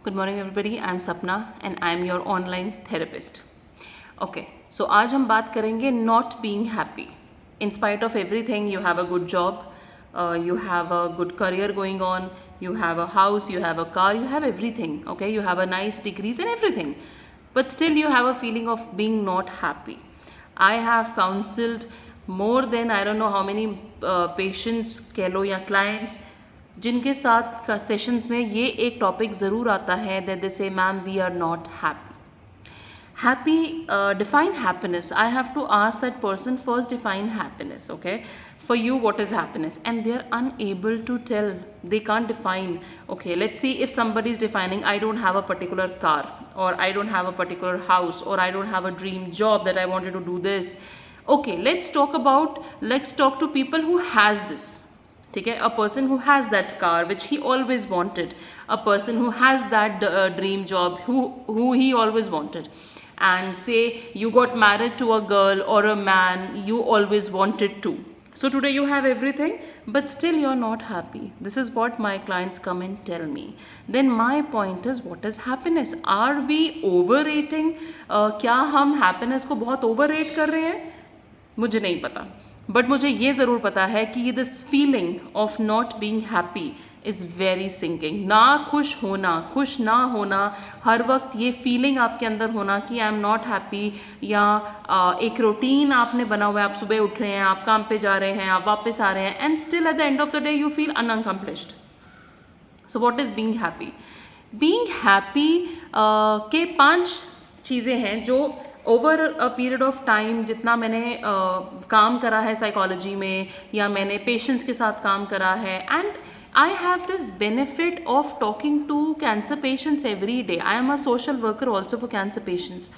Good morning everybody, I am Sapna and I am your online therapist. Okay, so आज हम बात करेंगे not being happy. In spite of everything, you have a good job, you have a good career going on, you have a house, you have a car, you have everything, okay? You have a nice degrees and everything. But still you have a feeling of being not happy. I have counseled more than I don't know how many patients कह लो या clients जिनके साथ का sessions में ये एक topic ज़रूर आता है that they say ma'am we are not happy define happiness. I have to ask that person first define happiness, okay? For you, what is happiness? And they are unable to tell. They can't define. Okay, let's see if somebody is defining, I don't have a particular car, or I don't have a particular house, or I don't have a dream job that I wanted to do this. Okay, let's talk to people who has this. ठीक है, a person who has that car which he always wanted, a person who has that dream job who he always wanted, and say you got married to a girl or a man you always wanted to. So today you have everything but still you're not happy. This is what my clients come and tell me. Then my point is, what is happiness? Are we overrating? क्या हम happiness को बहुत overrate कर रहे हैं? मुझे नहीं पता, बट मुझे ये ज़रूर पता है कि this feeling of not being happy is very sinking. ना खुश ना होना, हर वक्त ये फीलिंग आपके अंदर होना कि आई एम नॉट हैप्पी, या एक रूटीन आपने बना हुआ है, आप सुबह उठ रहे हैं, आप काम पे जा रहे हैं, आप वापस आ रहे हैं, and still at the end of the day you feel unaccomplished. So what is being happy? Being happy के 5 चीज़ें हैं जो over a period of time, जितना मैंने काम करा है साइकोलॉजी में या मैंने पेशेंट्स के साथ काम करा है, and I have this benefit of talking to cancer patients every day. I am a social worker also for cancer patients.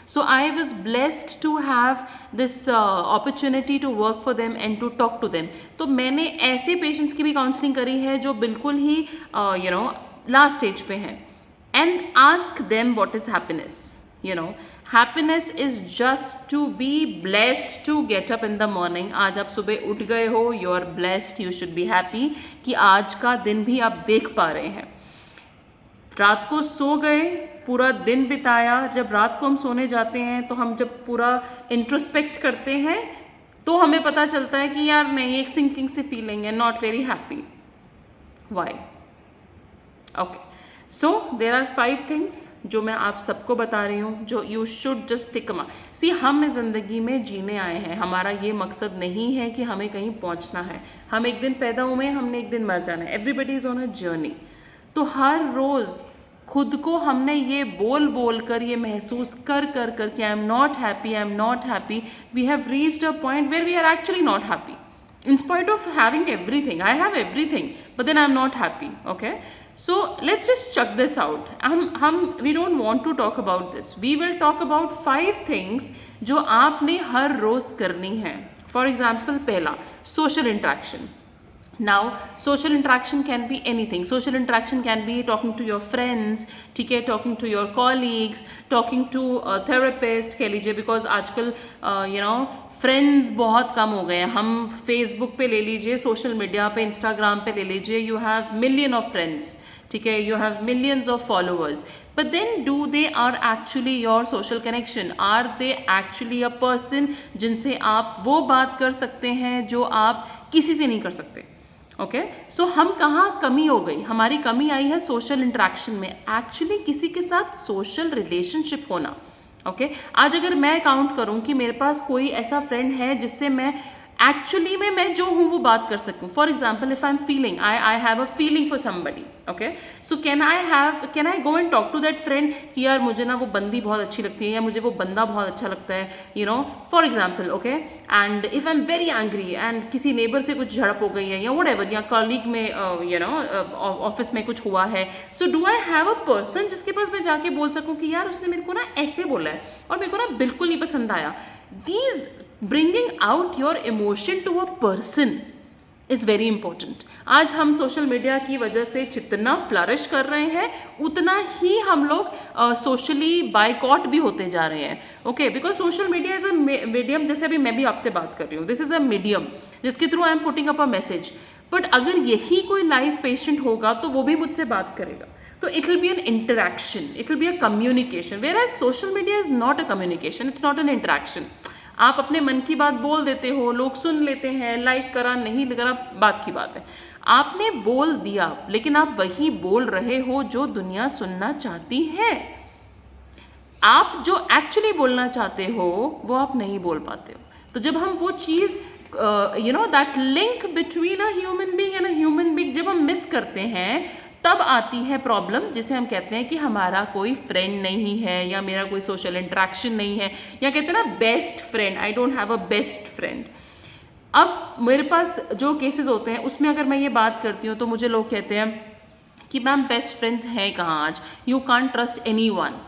So I was blessed to have this opportunity to work for them and to talk to them. तो मैंने ऐसे patients की भी counselling करी है जो बिल्कुल ही last stage पे हैं, and ask them what is happiness. Happiness is just to be blessed to get up in the morning. आज आप सुबह उठ गए हो, you are blessed, you should be happy कि आज का दिन भी आप देख पा रहे हैं. रात को सो गए, पूरा दिन बिताया. जब रात को हम सोने जाते हैं तो हम जब पूरा इंट्रोस्पेक्ट करते हैं तो हमें पता चलता है कि यार नहीं, एक सिंकिंग सी फीलिंग है, not very happy. Why? Okay, so there are 5 things जो मैं आप सबको बता रही हूँ, जो you should just tick a. See, हम ज़िंदगी में जीने आए हैं. हमारा ये मकसद नहीं है कि हमें कहीं पहुँचना है. हम एक दिन पैदा हुए, हमने एक दिन मर जाना है. Everybody is on a journey. तो हर रोज़ खुद को हमने ये बोल कर, ये महसूस कर कि I am not happy, we have reached a point where we are actually not happy. In spite of having everything, I have everything, but then I'm not happy. Okay, so let's just check this out. We don't want to talk about this. We will talk about 5 things जो आपने हर रोज करनी है. For example, पहला, social interaction. Now, social interaction can be anything. Social interaction can be talking to your friends, ठीक है, talking to your colleagues, talking to a therapist कह लीजिए, because आजकल फ्रेंड्स बहुत कम हो गए हैं. हम फेसबुक पे ले लीजिए, सोशल मीडिया पे, इंस्टाग्राम पे ले लीजिए, you have million of friends, ठीक है, you have millions of followers, but then do they are actually your social connection? Are they actually a person जिनसे आप वो बात कर सकते हैं जो आप किसी से नहीं कर सकते? ओके, सो हम कहाँ कमी हो गई? हमारी कमी आई है सोशल इंटरेक्शन में, एक्चुअली किसी के साथ सोशल रिलेशनशिप होना. ओके, आज अगर मैं काउंट करूं कि मेरे पास कोई ऐसा फ्रेंड है जिससे मैं एक्चुअली में मैं जो हूँ वो बात कर सकूँ. For example, if I am feeling, I have a feeling for somebody, okay, so can I go and talk to that friend कि यार मुझे ना वो बंदी बहुत अच्छी लगती है, या मुझे वो बंदा बहुत अच्छा लगता है, for example. Okay, and if I am very angry and किसी नेबर से कुछ झड़प हो गई है, या वट एवर, या कॉलीग में ऑफिस में कुछ हुआ है, सो do I have a person जिसके पास मैं जाके बोल सकूँ कि यार उसने मेरे को ना ऐसे बोला है और मेरे को ना बिल्कुल नहीं पसंद आया. These bringing out your emotion to a person is very important. आज हम सोशल मीडिया की वजह से जितना फ्लरिश कर रहे हैं उतना ही हम लोग सोशली बायकॉट भी होते जा रहे हैं. Okay, because social media is a medium. जैसे अभी मैं भी आपसे बात कर रही हूँ, दिस इज़ अ मीडियम जिसके through I am putting up a message. But अगर यही कोई लाइव पेशेंट होगा तो वो भी मुझसे बात करेगा. तो it will be an interaction, it will be a communication, whereas social media is not a communication, it's not an interaction. आप अपने मन की बात बोल देते हो, लोग सुन लेते हैं, लाइक करा नहीं करा बात की बात है. आपने बोल दिया, लेकिन आप वही बोल रहे हो जो दुनिया सुनना चाहती है. आप जो एक्चुअली बोलना चाहते हो वो आप नहीं बोल पाते हो. तो जब हम वो चीज़ that link between a human being and a human being जब हम मिस करते हैं, तब आती है प्रॉब्लम, जिसे हम कहते हैं कि हमारा कोई फ्रेंड नहीं है या मेरा कोई सोशल इंटरेक्शन नहीं है, या कहते हैं ना best friend, I don't have a best friend. अब मेरे पास जो केसेस होते हैं उसमें अगर मैं ये बात करती हूँ तो मुझे लोग कहते हैं कि मैम बेस्ट फ्रेंड्स हैं कहाँ आज, you can't trust anyone,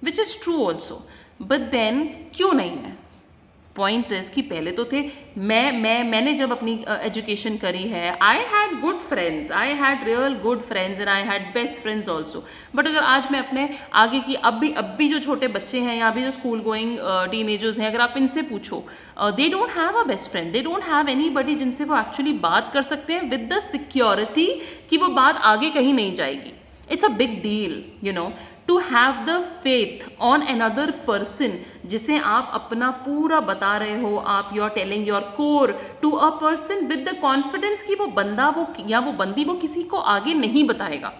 which is true also. But then क्यों नहीं है? पॉइंट इज कि पहले तो थे. मैंने जब अपनी एजुकेशन करी है, I had good friends, I had real good friends and I had best friends also. But अगर आज मैं अपने आगे की अब भी जो छोटे बच्चे हैं या अभी जो स्कूल गोइंग टीनेजर्स हैं, अगर आप इनसे पूछो, they don't have a best friend, they don't have any बडी जिनसे वो एक्चुअली बात कर सकते हैं विद द सिक्योरिटी कि वो बात आगे कहीं नहीं जाएगी. It's a big deal, to have the faith on another person जिसे आप अपना पूरा बता रहे हो. आप you are telling your core to a person with the confidence कि वो बंदा या वो बंदी वो किसी को आगे नहीं बताएगा.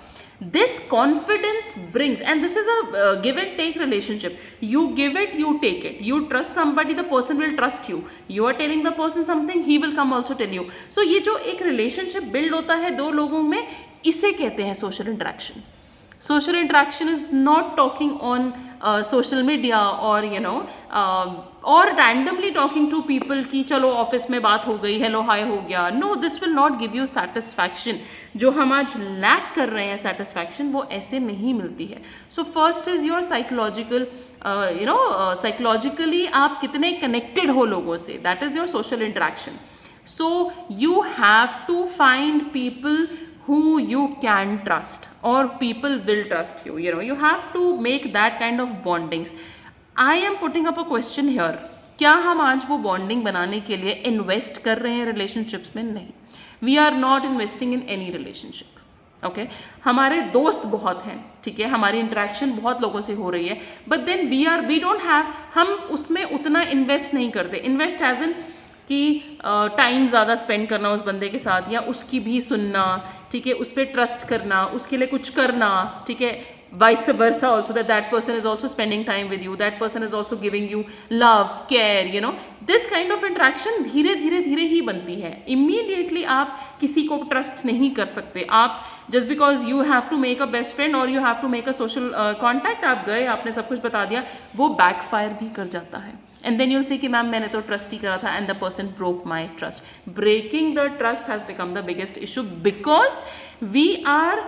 This confidence brings, and this is a give and take relationship. You give it, you take it. You trust somebody, the person will trust you. You are telling the person something, he will come also tell you. So ये जो एक relationship build होता है दो लोगों में, इसे कहते हैं social interaction. Social interaction is not talking on social media or randomly talking to people कि चलो ऑफिस में बात हो गई, हेलो हाय हो गया. No, this will not give you satisfaction. जो हम आज लैक कर रहे हैं satisfaction, वो ऐसे नहीं मिलती है. So first is your psychological psychologically आप कितने connected हो लोगों से, that is your social interaction. So you have to find people who you can trust or people will trust you. You have to make that kind of bondings. I am putting up a question here. क्या हम आज वो bonding बनाने के लिए invest कर रहे हैं relationships में? नहीं. We are not investing in any relationship. Okay? हमारे दोस्त बहुत हैं, ठीक है, हमारी interaction बहुत लोगों से हो रही है, but then we don't have, हम उसमें उतना invest नहीं करते. Invest as in कि टाइम ज़्यादा स्पेंड करना उस बंदे के साथ, या उसकी भी सुनना, ठीक है, उस पर ट्रस्ट करना, उसके लिए कुछ करना, ठीक है, vice versa also, that person is also spending time with you, that person is also giving you love care. This kind of interaction धीरे धीरे ही बनती है. इमीडिएटली आप किसी को ट्रस्ट नहीं कर सकते. आप just because you have to make a best friend और you have to make a social contact, आप गए, आपने सब कुछ बता दिया, वो बैकफायर भी कर जाता है. And then you'll say कि मैम मैंने तो ट्रस्ट ही करा था and the person broke my trust. Breaking the trust has become the biggest issue because we are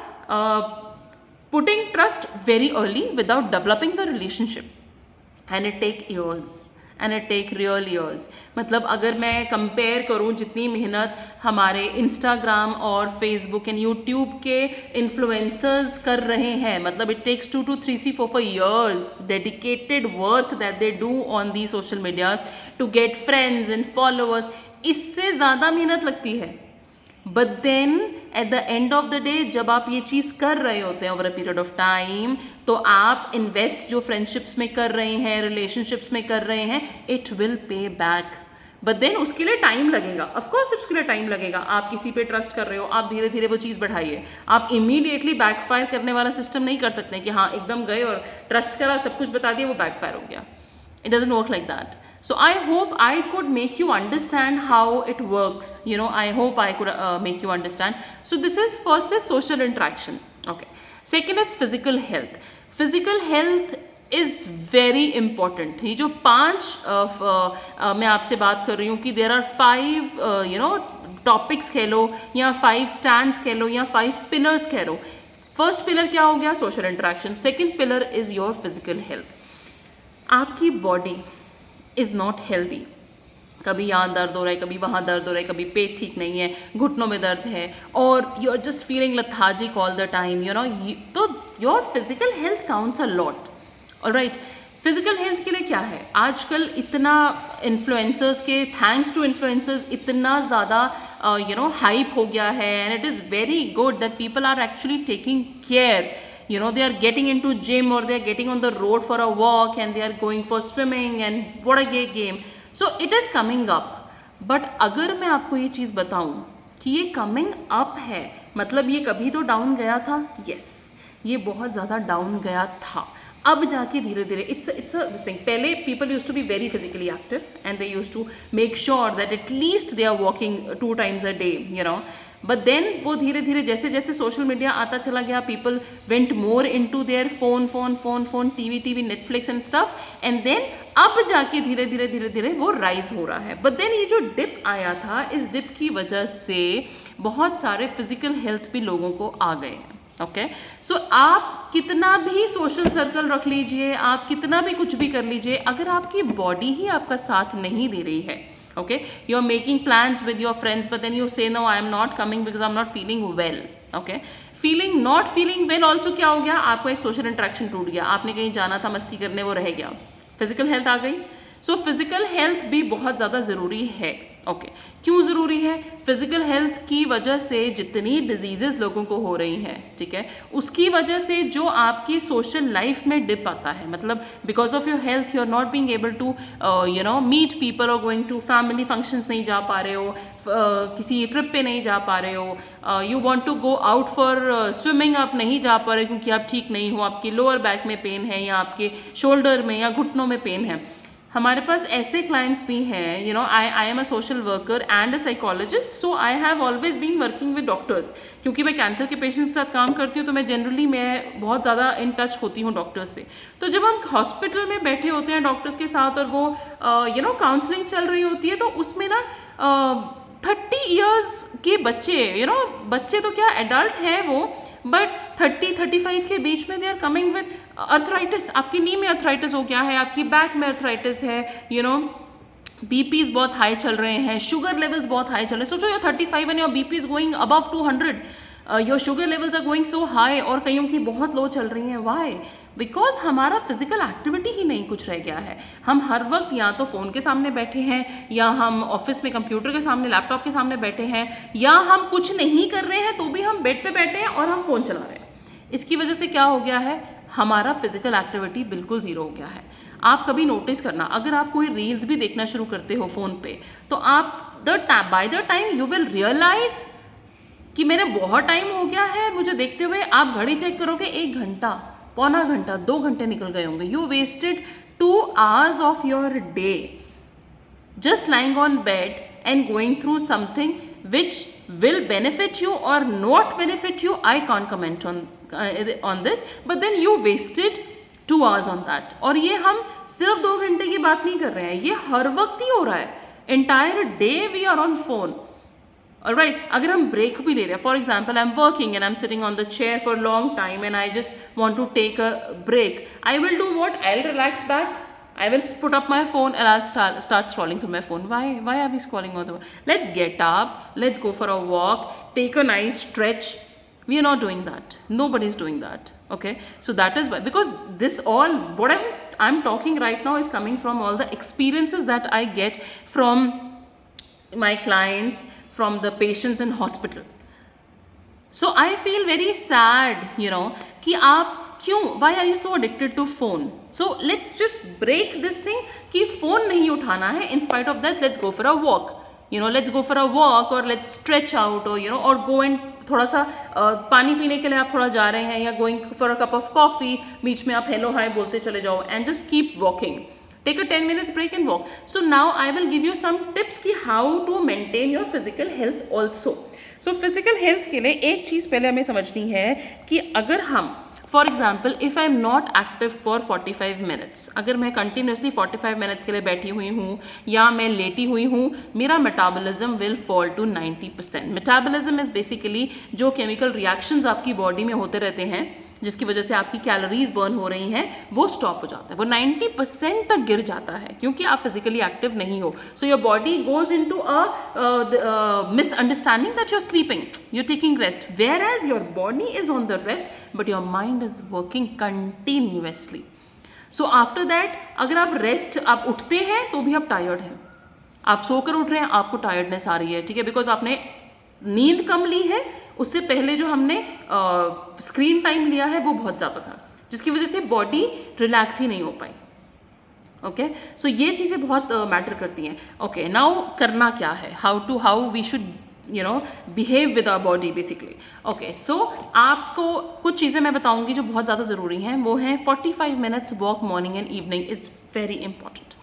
putting trust very early without developing the relationship, and it take years. And it take real years. मतलब अगर मैं compare करूँ जितनी मेहनत हमारे Instagram और Facebook and YouTube के influencers कर रहे हैं, मतलब it takes 2 to 3-4 years dedicated work that they do on the social medias to get friends and followers, इससे ज़्यादा मेहनत लगती है. But then at the end of the day जब आप ये चीज़ कर रहे होते हैं over a period of time, तो आप इन्वेस्ट जो फ्रेंडशिप्स में कर रहे हैं, रिलेशनशिप्स में कर रहे हैं, it will pay back. But then उसके लिए टाइम लगेगा, ऑफकोर्स उसके लिए टाइम लगेगा. आप किसी पे ट्रस्ट कर रहे हो, आप धीरे धीरे वो चीज़ बढ़ाइए. आप इमीडिएटली बैकफायर करने वाला सिस्टम नहीं कर सकते कि हाँ एकदम गए और ट्रस्ट करा, सब कुछ बता दिया, वो बैकफायर हो गया. It doesn't work like that. So I hope I could make you understand how it works. I hope I could make you understand. So this is first is social interaction. Okay. Second is physical health. Physical health is very important. ये जो 5 मैं आपसे बात कर रही हूँ कि there are 5 topics कह लो या 5 stands कह लो या 5 pillars कह लो. First pillar क्या हो गया? Social interaction. Second pillar is your physical health. आपकी बॉडी इज़ नॉट हेल्दी. कभी यहाँ दर्द हो रहा है, कभी वहाँ दर्द हो रहा है, कभी पेट ठीक नहीं है, घुटनों में दर्द है, और you are just feeling lethargic all the time, तो your physical health counts a lot. Alright. Physical health के लिए क्या है आजकल, इतना इन्फ्लुएंसर्स के, थैंक्स टू इन्फ्लुएंसर्स, इतना ज़्यादा हाइप हो गया है, and it is very good that people are actually taking care. They are getting into gym, or they are getting on the road for a walk, and they are going for swimming, and what a gay game. So it is coming up. But अगर मैं आपको ये चीज़ बताऊं कि ये coming up है, मतलब ये कभी तो डाउन गया था. यस, ये बहुत ज़्यादा डाउन गया था. अब जाके धीरे धीरे इट्स दिस थिंग. पहले people use to be very physically active, and they use to make sure that at least they are walking 2 times a day. But then वो धीरे धीरे जैसे जैसे सोशल मीडिया आता चला गया, people went more into their phone, TV, Netflix and stuff, and then अब जाके धीरे धीरे वो राइज हो रहा है. बट देन ये जो डिप आया था, इस डिप की वजह से बहुत सारे फिजिकल हेल्थ भी लोगों को आ गए हैं. ओके, सो आप कितना भी सोशल सर्कल रख लीजिए, आप कितना भी कुछ भी कर लीजिए, अगर आपकी बॉडी ही आपका साथ नहीं दे रही है, okay, you are making plans with your friends, but then you say no, I am not coming because I am not feeling well. Okay, not feeling well also क्या हो गया, आपको एक सोशल इंटरेक्शन टूट गया, आपने कहीं जाना था मस्ती करने, वो रह गया, फिजिकल हेल्थ आ गई. सो फिजिकल हेल्थ भी बहुत ज़्यादा ज़रूरी है. ओके, क्यों ज़रूरी है? फिजिकल हेल्थ की वजह से जितनी डिजीजेस लोगों को हो रही हैं, ठीक है, उसकी वजह से जो आपकी सोशल लाइफ में डिप आता है, मतलब because of your health you are not being able to meet people, और गोइंग टू फैमिली फंक्शंस नहीं जा पा रहे हो, किसी ट्रिप पे नहीं जा पा रहे हो, you want to go out for swimming, आप नहीं जा पा रहे क्योंकि आप ठीक नहीं हो, आपकी लोअर बैक में पेन है, या आपके शोल्डर में या घुटनों में पेन है. हमारे पास ऐसे क्लाइंट्स भी हैं. I am a social worker and a psychologist, so I have always been working with doctors. क्योंकि मैं कैंसर के पेशेंट्स के साथ काम करती हूँ, तो मैं बहुत ज़्यादा इन टच होती हूँ डॉक्टर्स से. तो जब हम हॉस्पिटल में बैठे होते हैं डॉक्टर्स के साथ, और वो काउंसलिंग चल रही होती है, तो उसमें ना 30 years के बच्चे, बच्चे तो क्या, एडल्ट है वो, बट 30-35 के बीच में they are coming with arthritis. आपकी नी में अर्थराइटिस हो गया है, आपकी बैक में अर्थराइटिस है, बीपीज बहुत हाई चल रहे हैं, शुगर लेवल्स बहुत हाई चल रहे हैं. सोचो your 35 and your BP is going above 200, your sugar levels are going so high, और कईयों की बहुत लो चल रही हैं. वाई? बिकॉज हमारा फिजिकल एक्टिविटी ही नहीं कुछ रह गया है. हम हर वक्त या तो फ़ोन के सामने बैठे हैं, या हम ऑफिस में कंप्यूटर के सामने, लैपटॉप के सामने बैठे हैं, या हम कुछ नहीं कर रहे हैं तो भी हम बेड पे बैठे हैं और हम फ़ोन चला रहे हैं. इसकी वजह से क्या हो गया है, हमारा फिजिकल एक्टिविटी बिल्कुल ज़ीरो हो गया है. आप कभी नोटिस करना, अगर आप कोई रील्स भी देखना शुरू करते हो फ़ोन पे, तो आप by the time you will realise कि मेरे बहुत टाइम हो गया है मुझे देखते हुए. आप घड़ी चेक करोगे, 1 घंटा, पौना घंटा, 2 घंटे निकल गए होंगे. You wasted 2 hours of your day just lying on bed and going through something which will benefit you or not benefit you. I can't comment on this, but then you wasted 2 hours on that. और ये हम सिर्फ 2 घंटे की बात नहीं कर रहे हैं, ये हर वक्त ही हो रहा है. entire day we are on phone. Alright, अगर हम ब्रेक भी ले रहे हैं, for example I am working and I am sitting on the chair for long time, and I just want to take a break, I will do what, I will relax back, I will put up my phone and I'll start scrolling through my phone. Why are we scrolling on the phone? Let's get up, let's go for a walk, take a nice stretch. We are not doing that. Nobody is doing that. Okay, so that is why, because this all what I'm talking right now is coming from all the experiences that I get from my clients, from the patients in hospital. So I feel very sad, कि आप क्यों, why are you so addicted to phone? So let's just break this thing कि phone नहीं उठाना है. In spite of that let's go for a walk, let's go for a walk, और let's stretch out, और go and थोड़ा सा पानी पीने के लिए आप थोड़ा जा रहे हैं, या going for a cup of coffee, बीच में आप हेलो हाय बोलते चले जाओ, and just keep walking. Take a 10 minutes break and walk. So now I will give you some tips कि how to maintain your physical health also. So physical health के लिए एक चीज़ पहले हमें समझनी है कि अगर हम, for example, if I am not active for 45 minutes, अगर मैं कंटिन्यूसली 45 minutes के लिए बैठी हुई हूँ या मैं लेटी हुई हूँ, मेरा metabolism will fall to 90%. Metabolism is basically जो केमिकल रिएक्शंस आपकी बॉडी में होते रहते हैं, जिसकी वजह से आपकी कैलोरीज बर्न हो रही हैं, वो स्टॉप हो जाता है, वो 90% तक गिर जाता है, क्योंकि आप फिजिकली एक्टिव नहीं हो. So your body goes into a misunderstanding that you are sleeping, you are taking rest, whereas your body is on the rest but your mind is working continuously. So after that, अगर आप rest, आप उठते हैं तो भी आप tired हैं, आप सोकर उठ रहे हैं, आपको टायर्डनेस आ रही है, ठीक है, बिकॉज आपने नींद कम ली है, उससे पहले जो हमने स्क्रीन टाइम लिया है वो बहुत ज़्यादा था, जिसकी वजह से बॉडी रिलैक्स ही नहीं हो पाई। ओके, सो ये चीज़ें बहुत मैटर करती हैं। ओके, नाउ करना क्या है, how we should behave with our body basically. Okay, so आपको कुछ चीज़ें मैं बताऊंगी जो बहुत ज़्यादा ज़रूरी हैं, वो हैं 45 minutes walk morning and evening is very important.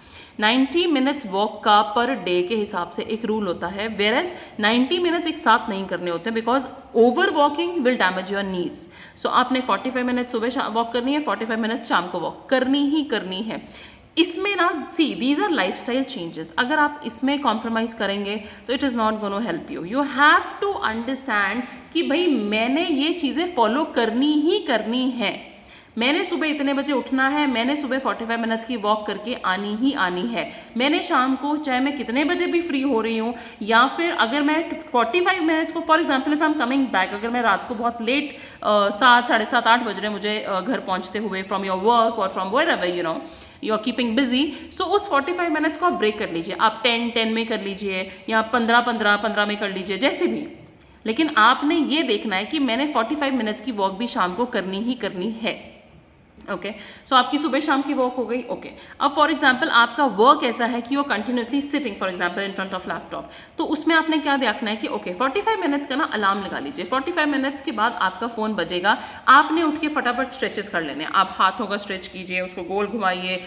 90 minutes walk का पर डे के हिसाब से एक रूल होता है, वेयर एज 90 मिनट्स एक साथ नहीं करने होते, because over walking will damage your knees. So आपने 45 मिनट सुबह वॉक करनी है, 45 मिनट शाम को वॉक करनी ही करनी है। इसमें ना see these are lifestyle changes, अगर आप इसमें कॉम्प्रोमाइज़ करेंगे तो it is not gonna help you. You have to understand कि भाई मैंने ये चीज़ें फॉलो करनी ही करनी है, मैंने सुबह इतने बजे उठना है, मैंने सुबह 45 मिनट्स की वॉक करके आनी ही आनी है, मैंने शाम को चाहे मैं कितने बजे भी फ्री हो रही हूँ, या फिर अगर मैं 45 मिनट्स को, for example if I am coming back, अगर मैं रात को बहुत लेट 7, साढ़े 7, 8 बज रहे हैं मुझे घर पहुँचते हुए फ्रॉम योर वर्क और from wherever you are keeping busy, so उस 45 मिनट्स को आप ब्रेक कर लीजिए, आप 10 में कर लीजिए या 15 में कर लीजिए, जैसे भी, लेकिन आपने ये देखना है कि मैंने 45 मिनट्स की वॉक भी शाम को करनी ही करनी है। ओके, सो आपकी सुबह शाम की वॉक हो गई। ओके, अब फॉर एग्जाम्पल आपका वर्क ऐसा है कि you are continuously sitting for example in front of laptop, तो उसमें आपने क्या देखना है कि ओके 45 मिनट्स का ना अलार्म लगा लीजिए, 45 मिनट्स के बाद आपका फ़ोन बजेगा, आपने उठ के फटाफट स्ट्रेचेस कर लेने हैं, आप हाथों का स्ट्रेच कीजिए, उसको गोल घुमाइए,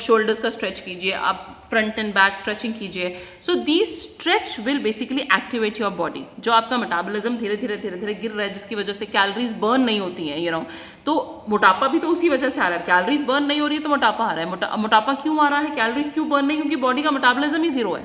शोल्डर्स का स्ट्रेच कीजिए, आप फ्रंट एंड बैक स्ट्रेचिंग कीजिए। So these stretch will basically activate your body. जो आपका मेटाबॉलिज्म धीरे धीरे गिर रहा है, जिसकी वजह से कैलोरीज बर्न नहीं होती हैं, तो मोटापा भी तो उसी वजह से आ रहा है, कैलोरीज बर्न नहीं हो रही है तो मोटापा आ रहा है। मोटापा क्यों आ रहा है, कैलोरीज क्यों बर्न नहीं, क्योंकि बॉडी का मेटाबॉलिज्म ही जीरो है,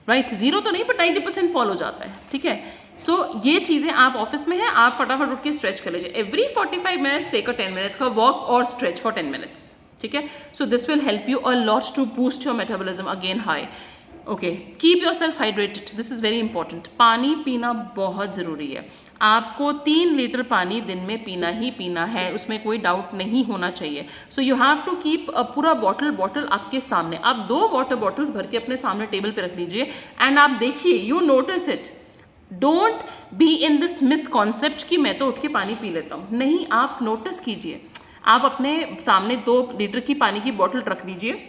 राइट, जीरो तो नहीं पर 90% फॉल हो जाता है, ठीक है। सो ये चीज़ें आप ऑफिस में हैं, आप फटाफट उठ के स्ट्रेच कर लीजिए, every 45 minutes take a 10 minutes का वॉक और स्ट्रेच फॉर 10 मिनट्स, ठीक है। So this will help you a lot to boost your metabolism again high. Okay, keep yourself hydrated, this is very important. पानी पीना बहुत ज़रूरी है, आपको 3 लीटर पानी दिन में पीना ही पीना है, उसमें कोई डाउट नहीं होना चाहिए। So you have to keep पूरा बॉटल आपके सामने, आप 2 वाटर बॉटल्स भर के अपने सामने टेबल पे रख लीजिए, एंड आप देखिए, you notice it, don't be in this misconcept कि मैं तो उठ के पानी पी लेता हूँ, नहीं, आप नोटिस कीजिए, आप अपने सामने 2 लीटर की पानी की बॉटल रख लीजिए,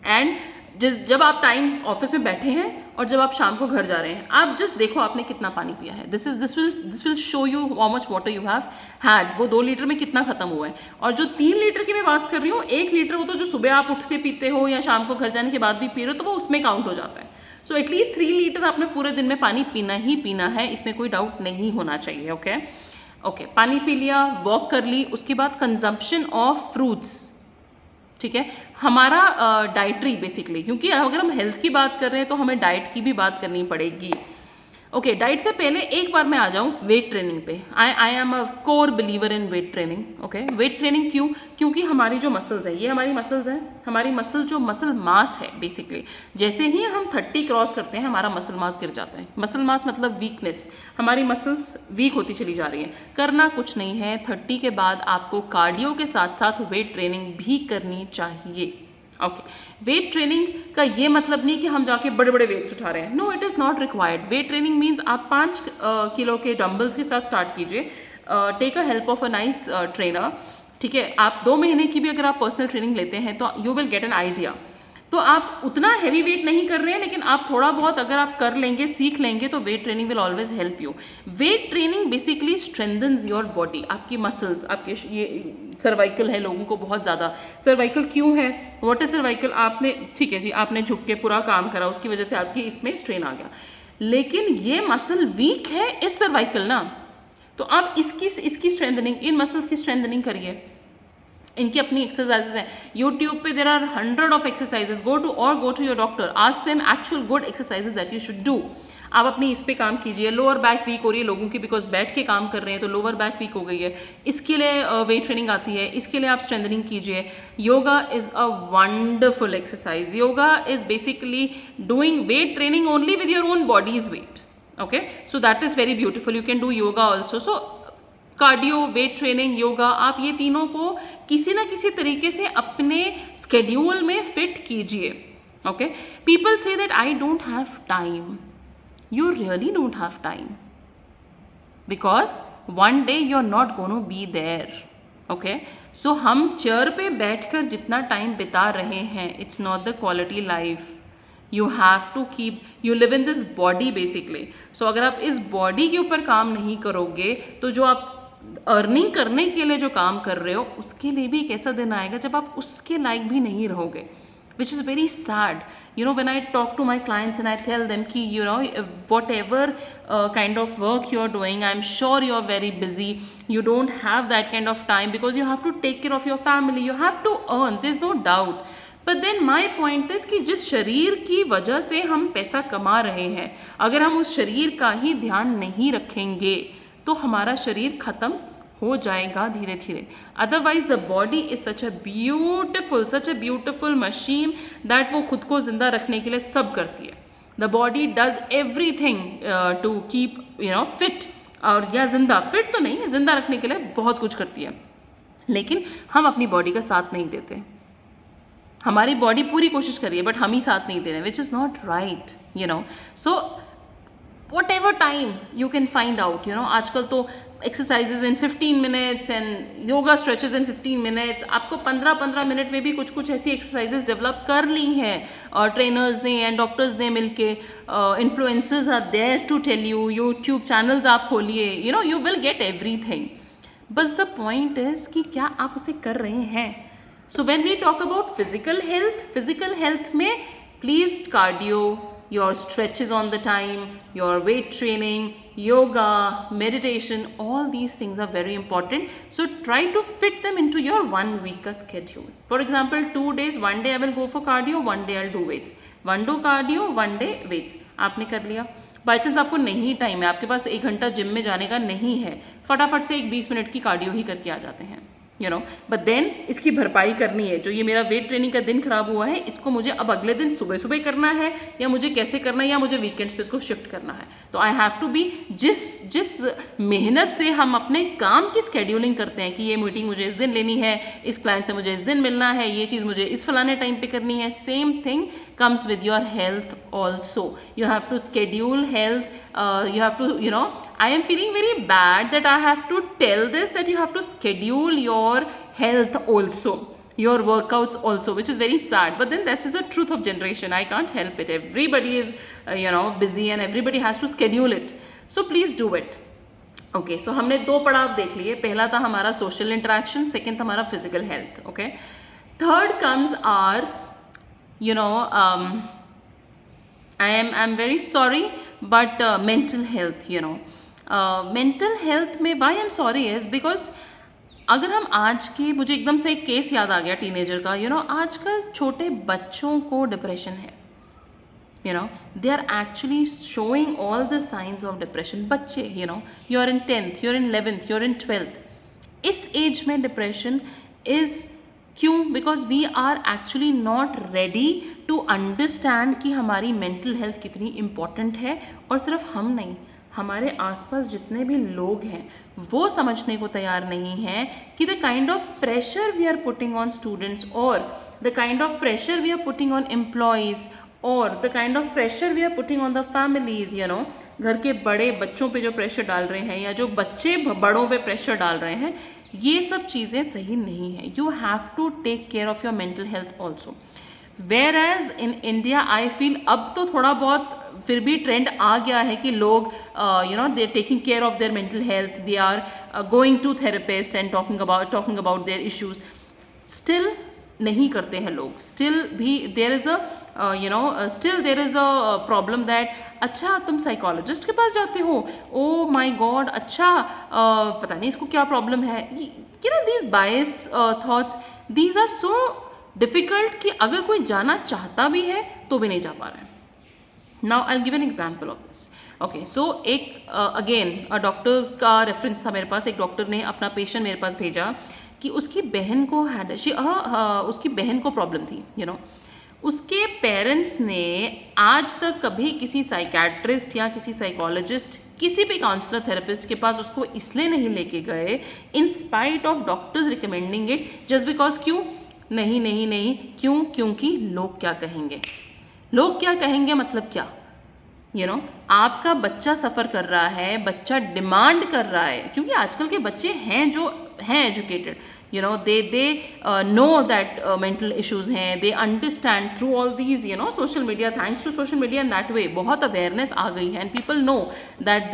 एंड जब आप टाइम ऑफिस में बैठे हैं और जब आप शाम को घर जा रहे हैं, आप जस्ट देखो आपने कितना पानी पिया है, this will show you how much water you have had, वो 2 लीटर में कितना खत्म हुआ है। और जो 3 लीटर की मैं बात कर रही हूँ, 1 लीटर वो तो जो सुबह आप उठते पीते हो या शाम को घर जाने के बाद भी पी रहे हो, तो वो उसमें काउंट हो जाता है। सो एटलीस्ट 3 लीटर आपने पूरे दिन में पानी पीना ही पीना है, इसमें कोई डाउट नहीं होना चाहिए। ओके, पानी पी लिया, वॉक कर ली, उसके बाद कंजम्पशन ऑफ फ्रूट्स, ठीक है, हमारा डाइटरी बेसिकली, क्योंकि अगर हम हेल्थ की बात कर रहे हैं तो हमें डाइट की भी बात करनी पड़ेगी। ओके, डाइट से पहले एक बार मैं आ जाऊँ वेट ट्रेनिंग पे। आई am a core believer in weight training. Okay, weight training क्यों, क्योंकि हमारी जो मसल्स हैं, ये हमारी मसल्स हैं, हमारी मसल जो मसल मास है बेसिकली, जैसे ही हम 30 क्रॉस करते हैं हमारा मसल मास गिर जाता है। मसल मास मतलब वीकनेस, हमारी मसल्स वीक होती चली जा रही हैं। करना कुछ नहीं है, 30 के बाद आपको कार्डियो के साथ साथ वेट ट्रेनिंग भी करनी चाहिए। ओके, वेट ट्रेनिंग का ये मतलब नहीं कि हम जाके बड़े बड़े वेट्स उठा रहे हैं, no, it is not required. Weight training means आप 5 किलो के डंबल्स के साथ स्टार्ट कीजिए, take a help of a nice trainer, ठीक है। आप 2 महीने की भी अगर आप पर्सनल ट्रेनिंग लेते हैं तो you will get an idea. तो आप उतना हैवी वेट नहीं कर रहे हैं, लेकिन आप थोड़ा बहुत अगर आप कर लेंगे, सीख लेंगे, तो weight training will always help you. Weight training basically strengthens your body, आपकी मसल्स, आपके ये सर्वाइकल है लोगों को बहुत ज़्यादा। सर्वाइकल क्यों है, व्हाट इज सर्वाइकल, आपने, ठीक है जी, आपने झुक के पूरा काम करा, उसकी वजह से आपकी इसमें स्ट्रेन आ गया, लेकिन ये मसल वीक है इस सर्वाइकल ना, तो आप इसकी स्ट्रेंथनिंग, इन मसल्स की स्ट्रेंथनिंग करिए। इनकी अपनी एक्सरसाइजेज हैं, यूट्यूब पे there are 100 of exercises, go to your doctor, ask them actual good exercises that you should do. आप अपनी इस पे काम कीजिए। लोअर बैक वीक हो रही है लोगों की, बिकॉज बैठ के काम कर रहे हैं तो लोअर बैक वीक हो गई है, इसके लिए वेट ट्रेनिंग आती है, इसके लिए आप स्ट्रेंथनिंग कीजिए। Yoga is a wonderful exercise. Yoga is basically doing weight training only with your own body's weight. Okay, so that is very beautiful, you can do yoga also. So cardio, weight training, yoga, आप ये तीनों को किसी ना किसी तरीके से अपने स्केड्यूल में फिट कीजिए। Okay, people say that I don't have time. You really don't have time, because one day you're not going to be there. Okay, so हम चेयर पे बैठकर जितना टाइम बिता रहे हैं, it's not the quality life. You have to keep, you live in this body basically. So अगर आप इस बॉडी के ऊपर काम नहीं करोगे, तो जो आप अर्निंग करने के लिए जो काम कर रहे हो, उसके लिए भी एक ऐसा दिन आएगा जब आप उसके लायक भी नहीं रहोगे, which is very sad. You know, when I talk to my clients and I tell them ki, you know, whatever kind of work you're doing, I'm sure you're very busy, you don't have that kind of time because you have to take care of your family, you have to earn, there's no doubt. But then my point is कि जिस शरीर की वजह से हम पैसा कमा रहे हैं, अगर हम उस शरीर का ही ध्यान नहीं रखेंगे तो हमारा शरीर ख़त्म हो जाएगा धीरे धीरे. Otherwise the body is such a beautiful machine that वो खुद को जिंदा रखने के लिए सब करती है. The body does everything to keep fit, और या जिंदा, फिट तो नहीं, जिंदा रखने के लिए बहुत कुछ करती है, लेकिन हम अपनी बॉडी का साथ नहीं देते. हमारी बॉडी पूरी कोशिश कर रही है बट हम ही साथ नहीं दे रहे, which is not right. So whatever time you can find out, आजकल तो exercises in 15 minutes and yoga stretches in 15 minutes. आपको 15-15 मिनट में भी कुछ ऐसी exercises develop कर ली हैं और trainers ने and doctors ने मिलके. Influencers are there to tell you, YouTube channels आप खोलिए, you will get everything. But the point is कि क्या आप उसे कर रहे हैं? So when we talk about physical health में please cardio, your stretches on the time, your weight training, yoga, meditation, all these things are very important. So try to fit them into your 1 week schedule. For example, 2 days, 1 day I will go for cardio, 1 day I'll do weights. 1 day cardio, 1 day weights. आपने कर लिया. By chance आपको नहीं time है, आपके पास 1 घंटा gym में जाने का नहीं है, फटाफट से एक 20 मिनट की कार्डियो ही करके आ जाते हैं. बट देन इसकी भरपाई करनी है. जो ये मेरा वेट ट्रेनिंग का दिन खराब हुआ है, इसको मुझे अब अगले दिन सुबह सुबह करना है, या मुझे कैसे करना है, या मुझे वीकेंड्स पे इसको शिफ्ट करना है. तो आई हैव टू बी, जिस मेहनत से हम अपने काम की स्केड्यूलिंग करते हैं कि ये मीटिंग मुझे इस दिन लेनी है, इस क्लाइंट से मुझे इस दिन मिलना है, ये चीज़ मुझे इस फलाने टाइम पे करनी है, same thing comes with your health also. You have to schedule health, you have to, I am feeling very bad that I have to tell this, that you have to schedule your health also, your workouts also, which is very sad. But then this is the truth of generation. I can't help it. Everybody is, busy and everybody has to schedule it. So please do it. Okay, so हमने 2 पड़ाव देख लिए. पहला था हमारा social interaction, second था हमारा physical health. Okay, third comes our, I'm very sorry, but mental health, mental health में why I'm sorry is because अगर हम आज की, मुझे एकदम से एक केस याद आ गया टीनेजर का. आजकल छोटे बच्चों को डिप्रेशन है. They are actually showing all the signs of depression. बच्चे, you're in 10th, you're in 11th, you're in 12th. इस एज में डिप्रेशन is क्यों? Because we are actually not ready to understand कि हमारी मेंटल हेल्थ कितनी important है. और सिर्फ हम नहीं, हमारे आसपास जितने भी लोग हैं वो समझने को तैयार नहीं हैं कि the kind of pressure we are putting on students, और the kind of pressure we are putting on employees, और the kind of pressure we are putting on the families. घर के बड़े बच्चों पे जो प्रेशर डाल रहे हैं, या जो बच्चे बड़ों पे प्रेशर डाल रहे हैं, ये सब चीज़ें सही नहीं है. You have to take care of your mental health also. Whereas in India I feel अब तो थोड़ा बहुत फिर भी ट्रेंड आ गया है कि लोग they are taking care of their mental health, they are going to therapist and talking about their issues. Still नहीं करते हैं लोग. स्टिल भी there is still there is a problem that अच्छा तुम साइकोलॉजिस्ट के पास जाते हो, ओ माई गॉड, अच्छा पता नहीं इसको क्या प्रॉब्लम है. These bias thoughts, these are so difficult कि अगर कोई जाना चाहता भी है तो भी नहीं जा पा रहा है. Now I give an example of this. Okay, so एक अगेन डॉक्टर का रेफरेंस था मेरे पास. एक डॉक्टर ने अपना पेशेंट मेरे पास भेजा कि उसकी बहन को उसकी बहन को प्रॉब्लम थी. उसके पेरेंट्स ने आज तक कभी किसी साइकेट्रिस्ट या किसी साइकोलॉजिस्ट, किसी भी काउंसलर थेरेपिस्ट के पास उसको इसलिए नहीं लेके गए, इन spite of doctors recommending it, just because क्यों? नहीं, क्यों? क्योंकि लोग क्या कहेंगे. लोग क्या कहेंगे मतलब क्या, आपका बच्चा सफ़र कर रहा है, बच्चा डिमांड कर रहा है, क्योंकि आजकल के बच्चे हैं जो हैं educated, they know that mental issues हैं, they understand through all these social media, thanks to social media in that way बहुत अवेयरनेस आ गई है, and people know that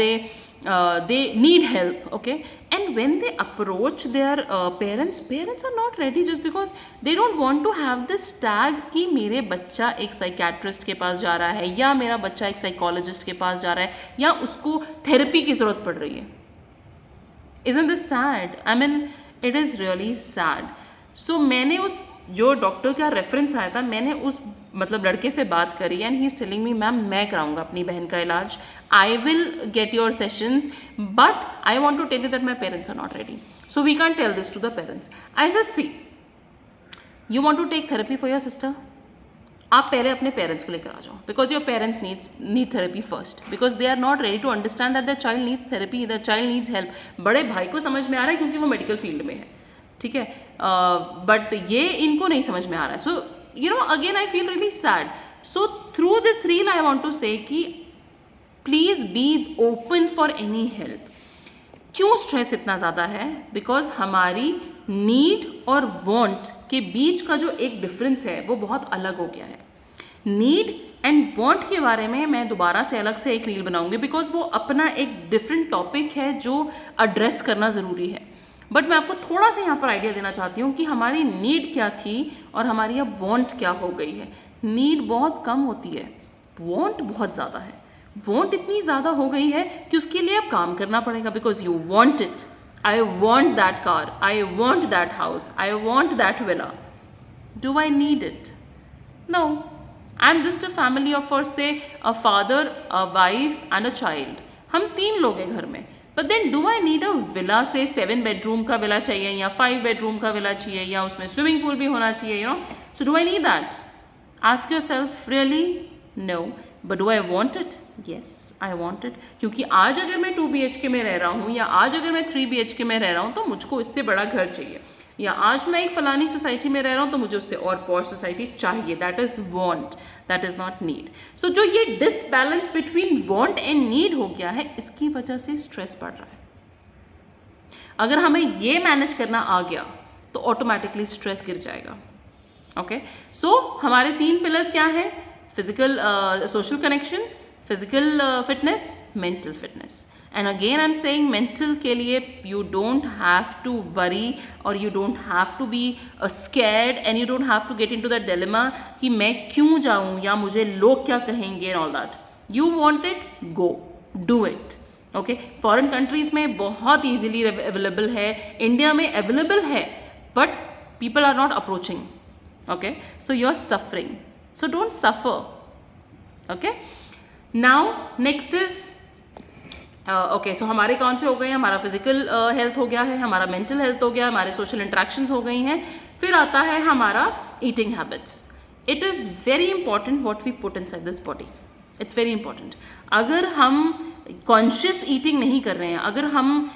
they need help, okay, and when they approach their parents are not ready, just because they don't want to have this tag कि मेरे बच्चा एक psychiatrist के पास जा रहा है, या मेरा बच्चा एक साइकोलॉजिस्ट के पास जा रहा है, या उसको थेरेपी की ज़रूरत पड़ रही है. Isn't this sad? I mean, it is really sad. So मैंने उस जो डॉक्टर का रेफरेंस आया था, मैंने उस मतलब लड़के से बात करी, and he is telling me ma'am मैं कराऊंगा अपनी बहन का इलाज, I will get your sessions, but I want to tell you that my parents are not ready, so we can tell this to the parents. I said see, you want to take therapy for your sister, आप पहले अपने parents को लेकर आ जाओ, because your parents need therapy first, because they are not ready to understand that the child needs therapy, the child needs help. बड़े भाई को समझ में आ रहा है क्योंकि वो मेडिकल फील्ड में है, ठीक है, बट ये इनको नहीं समझ में आ रहा है. So again I feel really sad. So through this reel I want to say कि please be open for any help. क्यों स्ट्रेस इतना ज़्यादा है? बिकॉज हमारी नीड और वांट के बीच का जो एक डिफरेंस है वो बहुत अलग हो गया है. नीड एंड वांट के बारे में मैं दोबारा से अलग से एक रील बनाऊंगी, बिकॉज वो अपना एक डिफरेंट टॉपिक है जो एड्रेस करना ज़रूरी है. बट मैं आपको थोड़ा सा यहाँ पर आइडिया देना चाहती हूँ कि हमारी नीड क्या थी और हमारी अब वांट क्या हो गई है. नीड बहुत कम होती है, वांट बहुत ज़्यादा है. वांट इतनी ज़्यादा हो गई है कि उसके लिए अब काम करना पड़ेगा, because you want it. I want that car, I want that house, I want that villa. Do I need it? No. I am just a family of four say a father, a wife and a child. हम 3 लोग हैं घर में. But then do I need a villa, say 7 bedroom का villa चाहिए या 5 bedroom का villa चाहिए, या उसमें स्विमिंग पूल भी होना चाहिए, so do I need that? Ask yourself, really? No. But do I want it? Yes, I want it. क्योंकि आज अगर मैं 2 BHK में रह रहा हूँ, या आज अगर मैं 3 BHK में रह रहा हूँ, तो मुझको इससे बड़ा घर चाहिए, या आज मैं एक फलानी सोसाइटी में रह रहा हूँ तो मुझे उससे और पॉश सोसाइटी चाहिए. That is want, that is not need. So जो ये disbalance between want and need हो गया है, इसकी वजह से स्ट्रेस बढ़ रहा है. अगर हमें ये मैनेज करना आ गया तो ऑटोमेटिकली स्ट्रेस गिर जाएगा. ओके, सो हमारे 3 पिलर्स क्या हैं? Physical social connection, physical fitness, mental fitness. And again I am saying, mental के लिए you don't have to worry, और you don't have to be scared, and you don't have to get into that dilemma कि मैं क्यों जाऊँ, या मुझे लोग क्या कहेंगे, and all that. You want it, go, do it. Okay, foreign countries में बहुत ईजिली अवेलेबल है, इंडिया में अवेलेबल है, but people are not approaching. Okay, so you are suffering, so don't suffer. Okay, now next is okay, so हमारे कौन से हो गए हैं? हमारा फिजिकल हेल्थ हो गया है, हमारा मेंटल हेल्थ हो गया, हमारे सोशल इंट्रैक्शंस हो गई हैं. फिर आता है हमारा eating habits. It is very important what we put inside this body. It's very important. अगर हम कॉन्शियस ईटिंग नहीं कर रहे हैं, अगर हम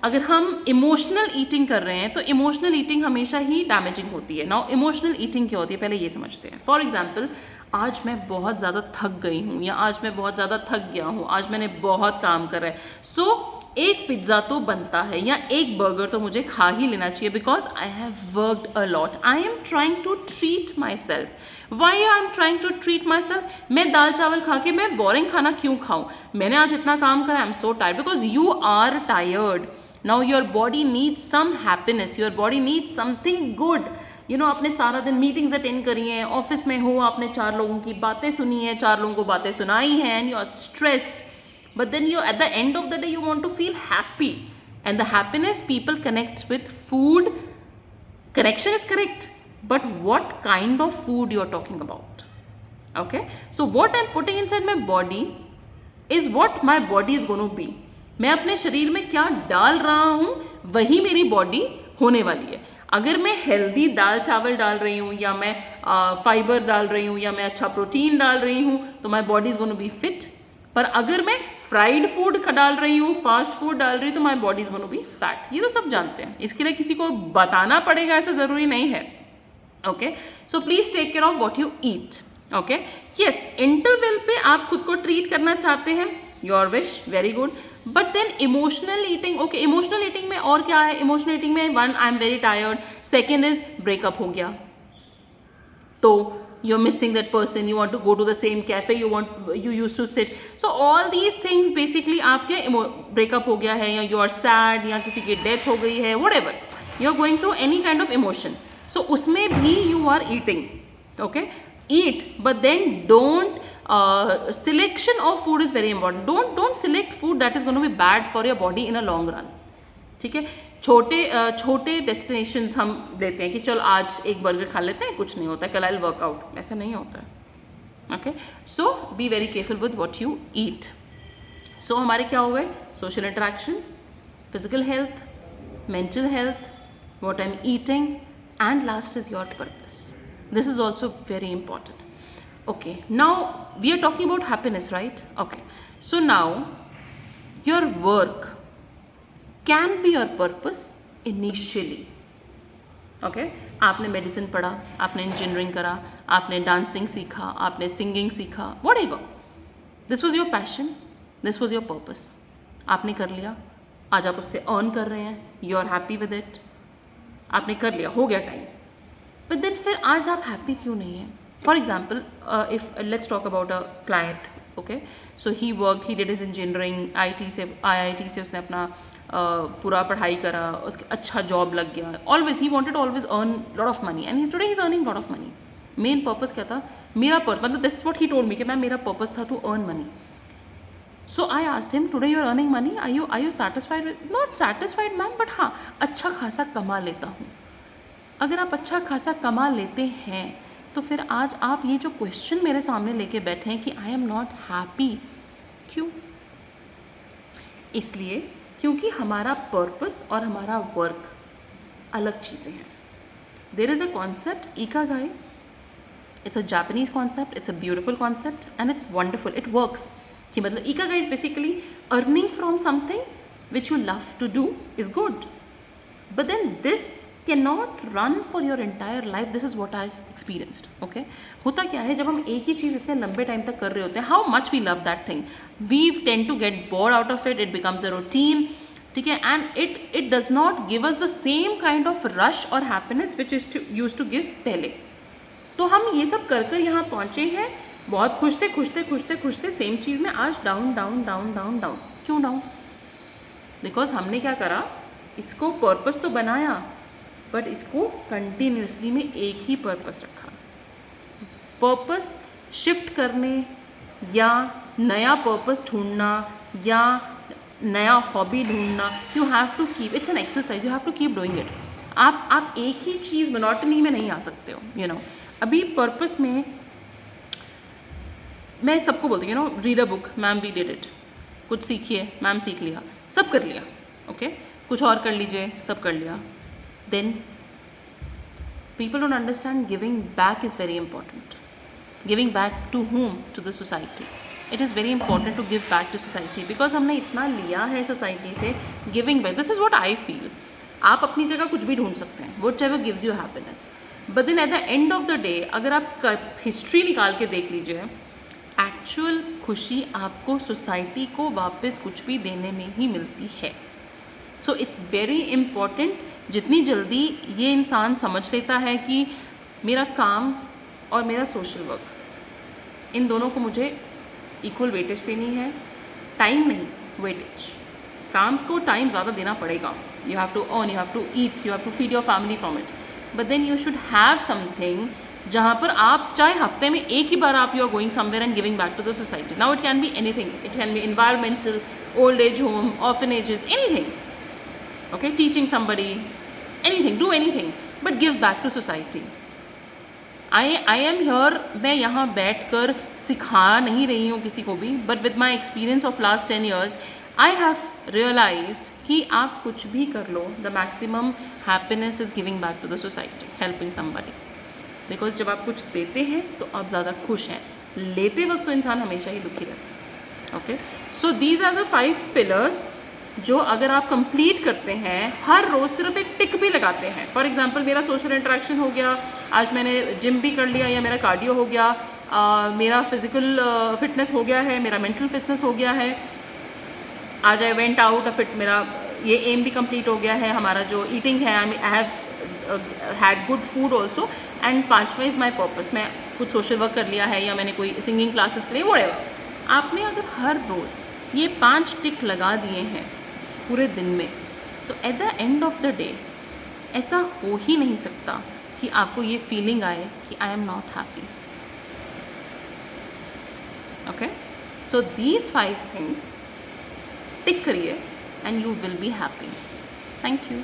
अगर हम इमोशनल ईटिंग कर रहे हैं, तो इमोशनल ईटिंग हमेशा ही डैमेजिंग होती है. नाउ इमोशनल ईटिंग क्या होती है, पहले ये समझते हैं. फॉर एग्जाम्पल, आज मैं बहुत ज़्यादा थक गई हूँ, या आज मैं बहुत ज़्यादा थक गया हूँ, आज मैंने बहुत काम करा है, सो एक पिज़्ज़ा तो बनता है, या एक बर्गर तो मुझे खा ही लेना चाहिए, because I have worked a lot. I am trying to treat myself. Why I am trying to treat myself? मैं दाल चावल खा के मैं बोरिंग खाना क्यों खाऊं? मैंने आज इतना काम करा, I am so tired, because you are tired. Now your body needs some happiness, your body needs something good. आपने सारा दिन मीटिंग्स अटेंड करी हैं, ऑफिस में हो, आपने 4 लोगों की बातें सुनी हैं, 4 लोगों को बातें सुनाई हैं, and you are stressed. But then you, at the end of the day, you want to feel happy, and the happiness people connect with food. Connection is correct, but what kind of food you are talking about? Okay, so what I'm putting inside my body is what my body is going to be. मैं अपने शरीर में क्या डाल रहा हूँ, वही मेरी बॉडी होने वाली है. अगर मैं हेल्दी दाल चावल डाल रही हूँ, या मैं फाइबर डाल रही हूँ, या मैं अच्छा प्रोटीन डाल रही हूँ, तो my body is going to be fit. पर अगर मैं फ्राइड फूड डाल रही हूँ, फास्ट फूड डाल रही हूँ, तो my body is going to be fat. ये तो सब जानते हैं, इसके लिए किसी को बताना पड़ेगा ऐसा ज़रूरी नहीं है. Okay, so please take care of what you eat. Okay, yes, interval पे आप खुद को ट्रीट करना चाहते हैं, your wish, very good, but then emotional eating, okay, emotional eating में और क्या है? इमोशनल ईटिंग में one, I am very tired, second is breakup हो गया, तो you're missing that person, you want to go to the same cafe you used to sit, so all these things basically आपके breakup हो गया है, या you are sad, या किसी की death हो गई है, whatever you are going through any kind of emotion, so उसमें भी you are eating, okay, eat, but then don't selection of food is very important, don't select food that is going to be bad for your body in a long run, ठीक है? छोटे destinations हम देते हैं कि चलो आज एक बर्गर खा लेते हैं, कुछ नहीं होता है, कल आई विल वर्कआउट, ऐसा नहीं होता है, okay, so be very careful with what you eat. So हमारे क्या हो गए? Social interaction, physical health, mental health, what I am eating, and last is your purpose, this is also very important. Okay, now we are talking about happiness, right? Okay, so now your work can be your purpose initially, okay? आपने medicine पढ़ा, आपने engineering करा, आपने dancing सीखा, आपने singing सीखा, whatever, this was your passion, this was your purpose, आपने कर लिया, आज आप उससे अर्न कर रहे हैं, you are happy with it, आपने कर लिया, हो गया टाइम, but then फिर आज आप हैप्पी क्यों नहीं हैं? For example, if let's talk about a client, okay, so he worked, he did his engineering, IIT से उसने अपना पूरा पढ़ाई करा, उसके अच्छा जॉब लग गया, always he wanted always earn lot of money, and today he is earning lot of money. Main purpose क्या था? मेरा पर्पस, मतलब this is what he told me कि मैम मेरा पर्पस था to earn money. So I asked him, today you are earning money, are you satisfied with? Not satisfied ma'am, but हाँ अच्छा खासा कमा लेता हूँ। अगर आप अच्छा खासा कमा लेते हैं तो फिर आज आप ये जो क्वेश्चन मेरे सामने लेके बैठे हैं कि आई एम नॉट हैप्पी, क्यों? इसलिए क्योंकि हमारा पर्पस और हमारा वर्क अलग चीज़ें हैं। There is a concept ikigai, it's a Japanese concept, it's a beautiful concept and it's wonderful, it works. कि मतलब ikigai is basically earning from something which you love to do is good, but then this cannot run for your entire life. This is what I've experienced, okay? होता क्या है, जब हम एक ही चीज़ इतने लंबे टाइम तक कर रहे होते हैं, how much we love that thing, we tend to get bored out of it, it becomes a routine, ठीक है, and it does not give us the same kind of rush or happiness which used to give पहले। तो हम ये सब कर कर यहाँ पहुँचे हैं, बहुत खुशते सेम चीज़ में आज down down down down down. क्यों डाउन? बिकॉज हमने क्या करा, इसको पर्पस तो बनाया बट इसको कंटिन्यूसली में एक ही पर्पस रखा। पर्पस शिफ्ट करने या नया पर्पस ढूंढना या नया हॉबी ढूंढना, you have to keep, it's an exercise, you have to keep doing it. आप एक ही चीज़ मोनोटनी में नहीं आ सकते हो, यू नो। अभी पर्पस में मैं सबको बोलती हूँ, you know, read a book, ma'am we did it, कुछ सीखिए, मैम सीख लिया, सब कर लिया, ओके, कुछ और कर लीजिए, सब कर लिया। Then people don't understand giving back is very important. Giving back to whom? To the society. It is very important to give back to society because हमने इतना लिया है society से। Giving back, this is what I feel. आप अपनी जगह कुछ भी ढूंढ सकते हैं, whatever gives you happiness. But then at the end of the day, अगर आप हिस्ट्री निकाल के देख लीजिए, एक्चुअल खुशी आपको सोसाइटी को वापस कुछ भी देने में ही मिलती है। सो इट्स वेरी इम्पॉर्टेंट, जितनी जल्दी ये इंसान समझ लेता है कि मेरा काम और मेरा सोशल वर्क, इन दोनों को मुझे इक्वल वेटेज देनी है, टाइम नहीं वेटेज, काम को टाइम ज़्यादा देना पड़ेगा, you have to earn, you have to eat, you have to feed your family from it, but then you should have something जहाँ पर आप चाहे हफ्ते में एक ही बार आप you are going somewhere and giving back to the society. Now it can be anything, it can be environmental, old age home, orphanages, anything, okay, teaching somebody, anything, do anything, but give back to society. I am here, मैं यहाँ बैठ कर सिखा नहीं रही हूँ किसी को भी, but with my experience of last 10 years, I have realized कि आप कुछ भी कर लो, the maximum happiness is giving back to the society, helping somebody. Because जब आप कुछ देते हैं तो आप ज़्यादा खुश हैं, लेते वक्त तो इंसान हमेशा ही दुखी रहता है। Okay, so these are the 5 pillars जो अगर आप कंप्लीट करते हैं, हर रोज़ सिर्फ एक टिक भी लगाते हैं। फॉर एग्जांपल मेरा सोशल इंटरेक्शन हो गया, आज मैंने जिम भी कर लिया, या मेरा कार्डियो हो गया, मेरा फिज़िकल फिटनेस हो गया है, मेरा मेंटल फिटनेस हो गया है, आज I went out of it, मेरा ये एम भी कंप्लीट हो गया है, हमारा जो ईटिंग है, I have had good food also, and पांचवा इज़ माई पर्पस, मैं कुछ सोशल वर्क कर लिया है या मैंने कोई सिंगिंग क्लासेस करी, व्हाटएवर। आपने अगर हर रोज़ ये 5 टिक लगा दिए हैं पूरे दिन में, तो eight the end of the day ऐसा हो ही नहीं सकता कि आपको ये फीलिंग आए कि I am not happy. Okay, so these 5 things tick करिए and you will be happy. Thank you.